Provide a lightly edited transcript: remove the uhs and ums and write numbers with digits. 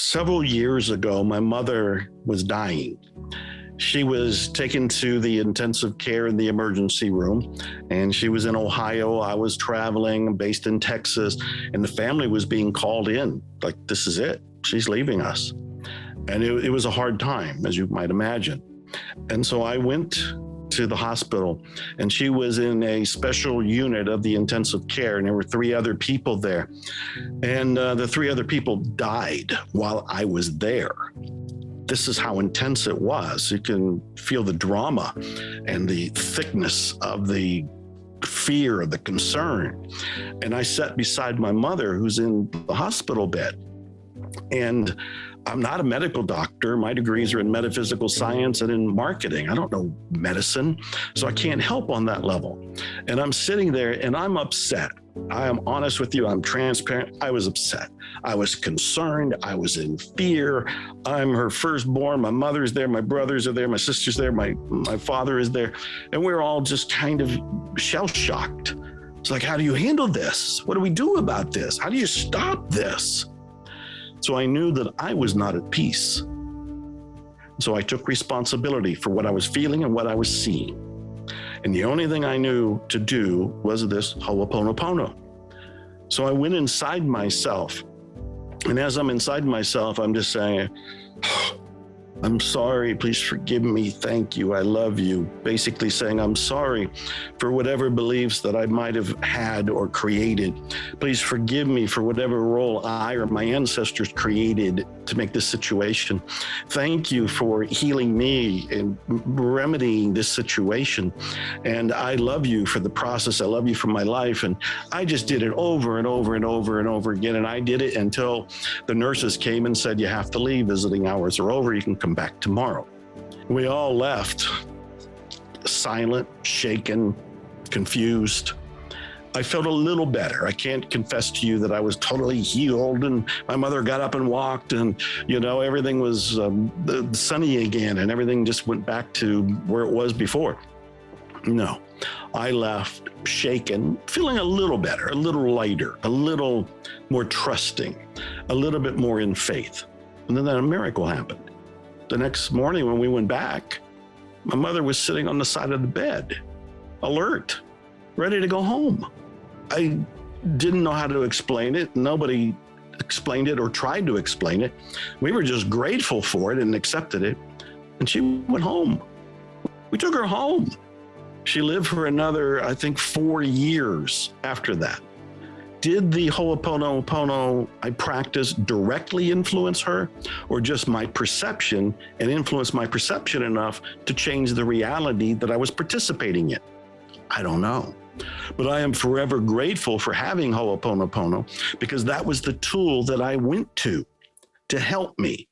Several years ago, my mother was dying. She was taken to the intensive care in the emergency room, and she was in Ohio. I was traveling, based in Texas, and the family was being called in. Like, this is it. She's leaving us. And it was a hard time, as you might imagine. And so I went to the hospital, and she was in a special unit of the intensive care, and there were three other people there. And the three other people died while I was there. This is how intense it was. You can feel the drama and the thickness of the fear, the concern. And I sat beside my mother, who's in the hospital bed. And I'm not a medical doctor. My degrees are in metaphysical science and in marketing. I don't know medicine, so I can't help on that level. And I'm sitting there and I'm upset. I am honest with you. I'm transparent. I was upset. I was concerned. I was in fear. I'm her firstborn. My mother's there. My brothers are there. My sister's there. My father is there. And we're all just kind of shell-shocked. It's like, how do you handle this? What do we do about this? How do you stop this? So I knew that I was not at peace. So I took responsibility for what I was feeling and what I was seeing. And the only thing I knew to do was this Ho'oponopono. So I went inside myself. And as I'm inside myself, I'm just saying, I'm sorry, please forgive me, thank you, I love you. Basically saying, I'm sorry for whatever beliefs that I might have had or created. Please forgive me for whatever role I or my ancestors created to make this situation. Thank you for healing me and remedying this situation. And I love you for the process. I love you for my life. And I just did it over and over and over and over again. And I did it until the nurses came and said, you have to leave, visiting hours are over, you can come back tomorrow. We all left, silent, shaken, confused. I felt a little better. I can't confess to you that I was totally healed and my mother got up and walked and, everything was sunny again and everything just went back to where it was before. No, I left shaken, feeling a little better, a little lighter, a little more trusting, a little bit more in faith. And then a miracle happened. The next morning when we went back, my mother was sitting on the side of the bed, alert, ready to go home. I didn't know how to explain it. Nobody explained it or tried to explain it. We were just grateful for it and accepted it. And she went home. We took her home. She lived for another, I think, 4 years after that. Did the Ho'oponopono I practiced directly influence her, or just my perception and influence my perception enough to change the reality that I was participating in? I don't know. But I am forever grateful for having Ho'oponopono because that was the tool that I went to help me